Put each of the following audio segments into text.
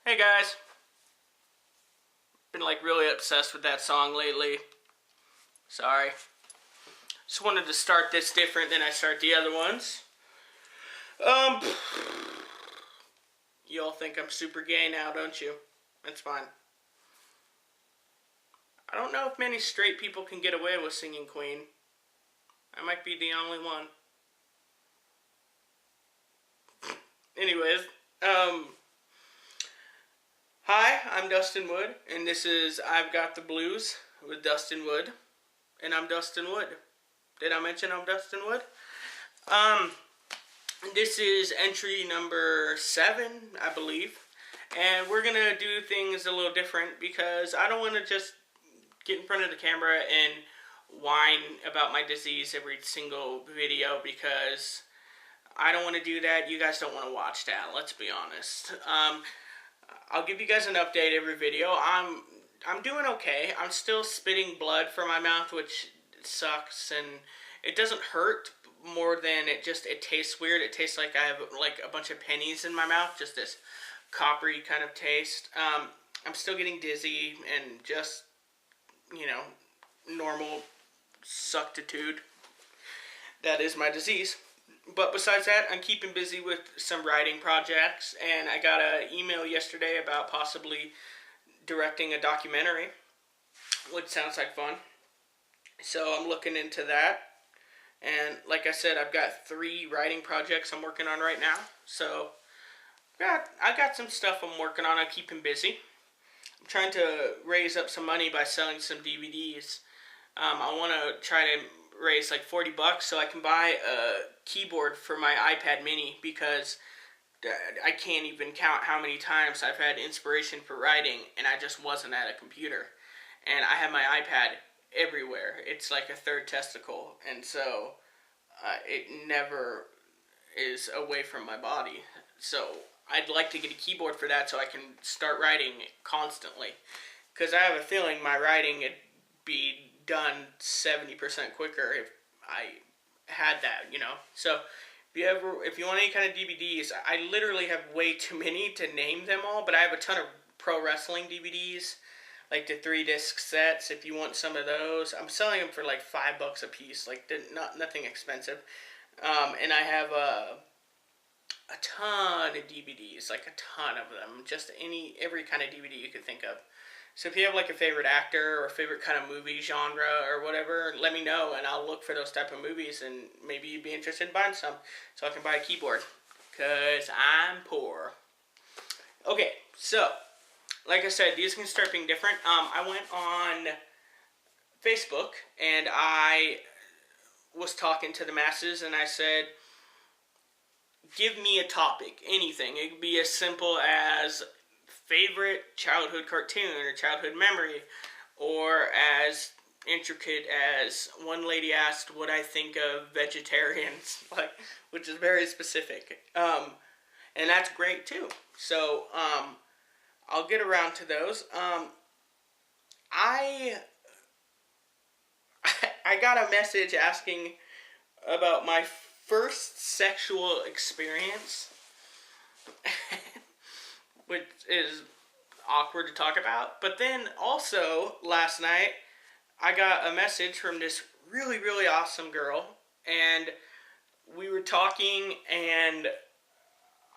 Hey guys, been like really obsessed with that song lately. Sorry. Just wanted to start this different than I start the other ones. You all think I'm super gay now, don't you? That's fine. I don't know if many straight people can get away with singing Queen. I might be the only one. Anyways, hi, I'm Dustin Wood, and this is I've Got the Blues with Dustin Wood, and I'm Dustin Wood. Did I mention I'm Dustin Wood? This is entry number 7, I believe, and we're gonna do things a little different because I don't want to just get in front of the camera and whine about my disease every single video because I don't want to do that. You guys don't want to watch that, let's be honest. I'll give you guys an update every video. I'm doing okay. I'm still spitting blood from my mouth, which sucks, and it doesn't hurt more than it tastes weird. It tastes like I have like a bunch of pennies in my mouth, just this coppery kind of taste. I'm still getting dizzy and just, normal suctitude. That is my disease. But besides that, I'm keeping busy with some writing projects, and I got an email yesterday about possibly directing a documentary, which sounds like fun. So I'm looking into that, and like I said, I've got 3 writing projects I'm working on right now. So I got some stuff I'm working on. I'm keeping busy. I'm trying to raise up some money by selling some DVDs. I want to try to raise like $40 so I can buy a keyboard for my iPad mini, because I can't even count how many times I've had inspiration for writing and I just wasn't at a computer. And I have my iPad everywhere. It's like a third testicle, and so it never is away from my body. So I'd like to get a keyboard for that so I can start writing constantly, because I have a feeling my writing would be done 70% quicker if I had that, So if you want any kind of DVDs, I literally have way too many to name them all, but I have a ton of pro wrestling DVDs, like the 3-disc sets. If you want some of those, I'm selling them for like $5 a piece, like nothing expensive. And I have a ton of DVDs, like a ton of them, just every kind of DVD you could think of. So if you have like a favorite actor or a favorite kind of movie genre or whatever, let me know and I'll look for those type of movies, and maybe you'd be interested in buying some so I can buy a keyboard, because I'm poor. Okay, so like I said, these can start being different. I went on Facebook and I was talking to the masses, and I said, give me a topic, anything. It could be as simple as favorite childhood cartoon or childhood memory, or as intricate as one lady asked what I think of vegetarians, which is very specific. And that's great too. So I'll get around to those. I got a message asking about my first sexual experience, which is awkward to talk about. But then also last night, I got a message from this really, really awesome girl, and we were talking, and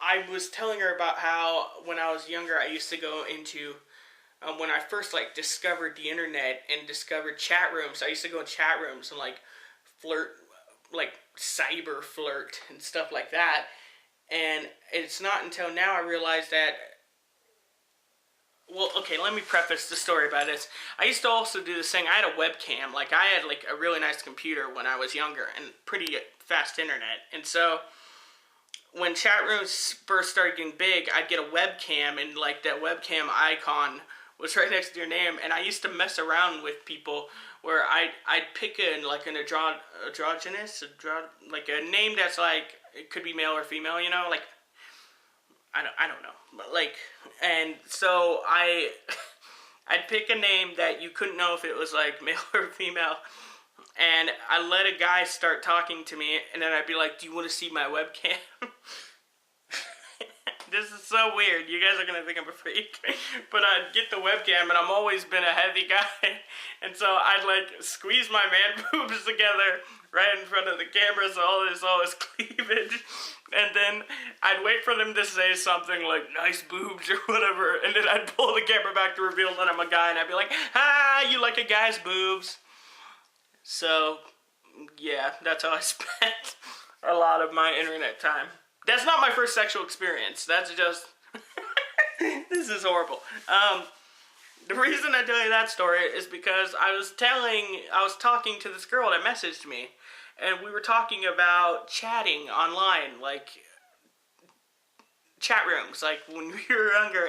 I was telling her about how when I was younger, I used to go into, when I first discovered the internet and discovered chat rooms, I used to go in chat rooms and flirt, cyber flirt and stuff like that. And it's not until now I realized that, well, okay, let me preface the story about this. I used to also do this thing. I had a webcam. I had a really nice computer when I was younger and pretty fast internet. And so when chat rooms first started getting big, I'd get a webcam, and that webcam icon was right next to your name. And I used to mess around with people where I'd pick an androgynous, a name that's it could be male or female, I don't know, but and so I'd pick a name that you couldn't know if it was male or female, and I let a guy start talking to me, and then I'd be like, do you want to see my webcam? This is so weird. You guys are gonna think I'm a freak. But I'd get the webcam, and I've always been a heavy guy. And so I'd like squeeze my man boobs together right in front of the camera, so all this cleavage. And then I'd wait for them to say something like, nice boobs or whatever. And then I'd pull the camera back to reveal that I'm a guy, and I'd be like, ah, you like a guy's boobs. So, yeah, that's how I spent a lot of my internet time. That's not my first sexual experience. That's just... This is horrible. The reason I tell you that story is because I was talking to this girl that messaged me, and we were talking about chatting online, like chat rooms, like when we were younger,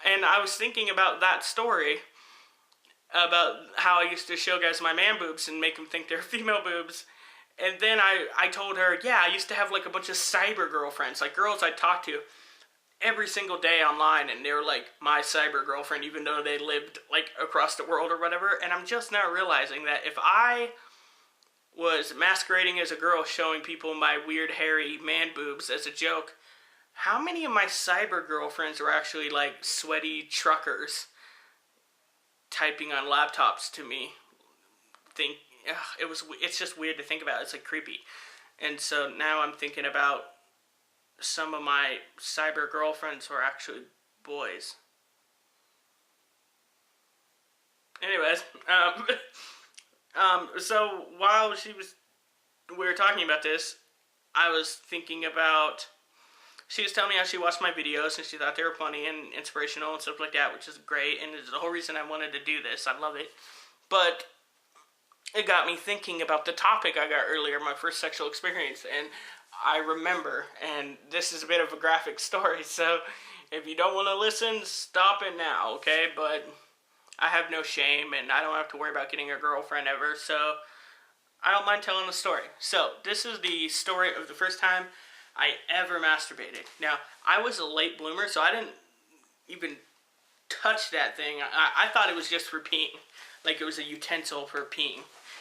and I was thinking about that story, about how I used to show guys my man boobs and make them think they're female boobs. And then I told her, yeah, I used to have like a bunch of cyber girlfriends, like girls I'd talk to every single day online, and they were like my cyber girlfriend, even though they lived like across the world or whatever. And I'm just now realizing that if I was masquerading as a girl showing people my weird hairy man boobs as a joke, how many of my cyber girlfriends were actually like sweaty truckers typing on laptops to me? It's just weird to think about. It's like creepy. And so now I'm thinking about some of my cyber girlfriends who are actually boys. Anyways, so while we were talking about this, I was thinking about, she was telling me how she watched my videos and she thought they were funny and inspirational and stuff like that, which is great, and it's the whole reason I wanted to do this. I love it. But it got me thinking about the topic I got earlier, my first sexual experience, and I remember, and this is a bit of a graphic story, so if you don't want to listen, stop it now, okay? But I have no shame, and I don't have to worry about getting a girlfriend ever, so I don't mind telling the story. So, this is the story of the first time I ever masturbated. Now, I was a late bloomer, so I didn't even touch that thing. I thought it was just for peeing, like it was a utensil for peeing.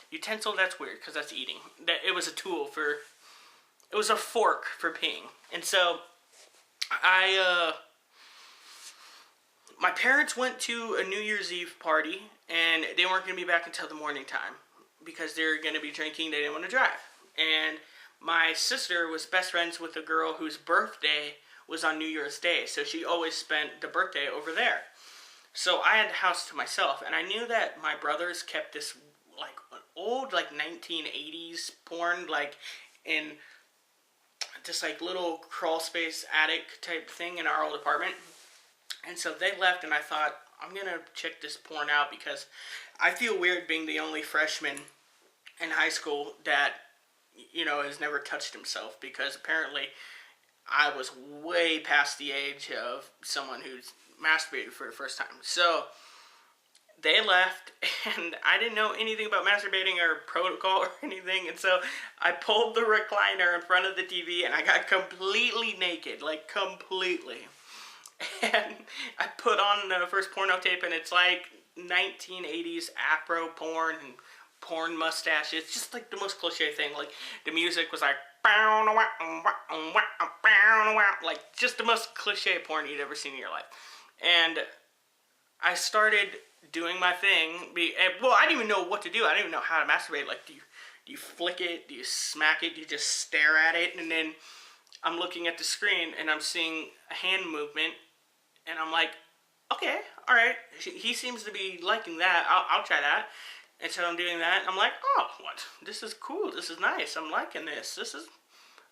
Utensil, that's weird, because that's eating. It was a tool for... It was a fork for peeing. And so, my parents went to a New Year's Eve party, and they weren't going to be back until the morning time, because they were going to be drinking, they didn't want to drive. And my sister was best friends with a girl whose birthday was on New Year's Day, so she always spent the birthday over there. So I had the house to myself, and I knew that my brothers kept this, like, an old, like, 1980s porn, like, in this, like, little crawl space attic type thing in our old apartment. And so they left, and I thought, I'm gonna check this porn out, because I feel weird being the only freshman in high school that, you know, has never touched himself, because apparently I was way past the age of someone who's masturbated for the first time. So they left, and I didn't know anything about masturbating or protocol or anything, and so I pulled the recliner in front of the TV, and I got completely naked, like completely. And I put on the first porno tape, and it's like 1980s Afro porn and porn mustache. It's just like the most cliche thing. Like, the music was like, like just the most cliche porn you'd ever seen in your life. And I started doing my thing. Well, I didn't even know what to do. I didn't even know how to masturbate. Like, do you flick it? Do you smack it? Do you just stare at it? And then I'm looking at the screen, and I'm seeing a hand movement, and I'm like, okay, all right. He seems to be liking that. I'll try that. And so I'm doing that, and I'm like, oh, what? This is cool. This is nice. I'm liking this.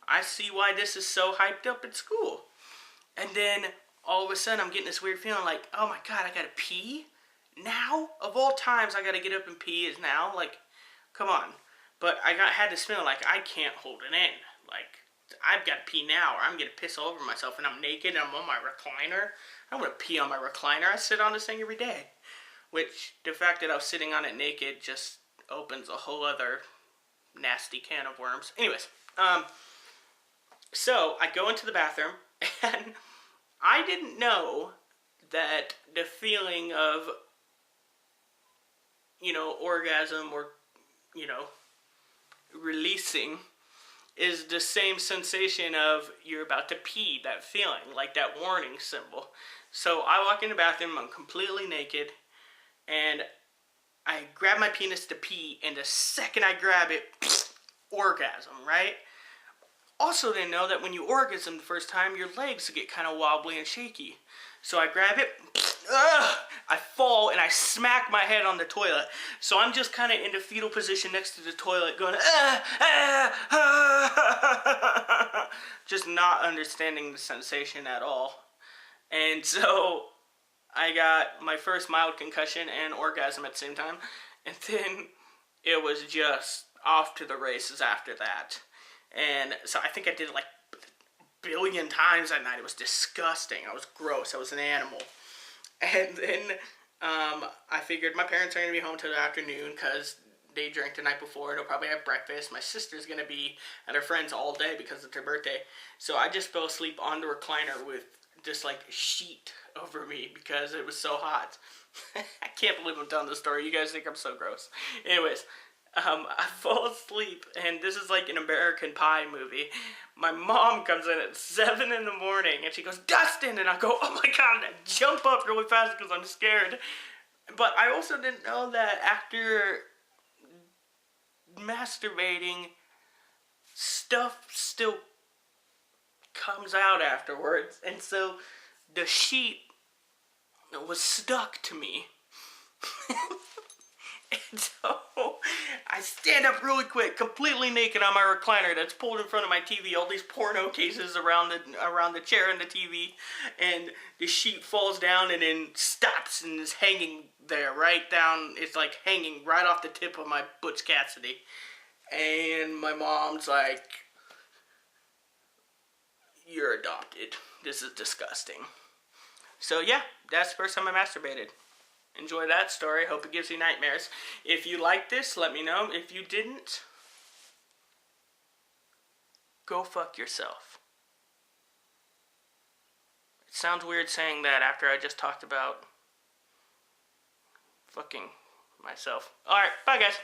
I see why this is so hyped up at school. And then all of a sudden, I'm getting this weird feeling like, oh my God, I gotta pee? Now? Of all times, I gotta get up and pee is now? Like, come on. But I had this feeling like, I can't hold it in. Like, I've got to pee now, or I'm going to piss all over myself, and I'm naked, and I'm on my recliner. I don't want to pee on my recliner. I sit on this thing every day. Which, the fact that I was sitting on it naked just opens a whole other nasty can of worms. Anyways, so I go into the bathroom, and I didn't know that the feeling of, you know, orgasm or, you know, releasing is the same sensation of you're about to pee, that feeling, like that warning symbol. So I walk in the bathroom, I'm completely naked, and I grab my penis to pee, and the second I grab it, orgasm, right? Also didn't know that when you orgasm the first time, your legs get kind of wobbly and shaky. So I grab it, I fall, and I smack my head on the toilet. So I'm just kind of in the fetal position next to the toilet going, just not understanding the sensation at all. And so I got my first mild concussion and orgasm at the same time. And then it was just off to the races after that. And so I think I did it like a billion times that night. It was disgusting. I was gross. I was an animal. And then I figured my parents are going to be home till the afternoon because they drank the night before. They'll probably have breakfast. My sister's going to be at her friend's all day because it's her birthday. So I just fell asleep on the recliner with this like sheet over me because it was so hot. I can't believe I'm telling this story. You guys think I'm so gross. Anyways, I fall asleep, and this is like an American Pie movie. My mom comes in at 7 in the morning, and she goes, "Dustin!" And I go, "Oh my God," and I jump up really fast because I'm scared. But I also didn't know that after masturbating, stuff still comes out afterwards, and so the sheet was stuck to me. And so I stand up really quick, completely naked on my recliner that's pulled in front of my TV, all these porno cases around the chair and the TV, and the sheet falls down and then stops and is hanging there, right down. It's like hanging right off the tip of my Butch Cassidy. And my mom's like, "You're adopted. This is disgusting." So yeah, that's the first time I masturbated. Enjoy that story. Hope it gives you nightmares. If you liked this, let me know. If you didn't, go fuck yourself. It sounds weird saying that after I just talked about fucking myself. Alright, bye guys.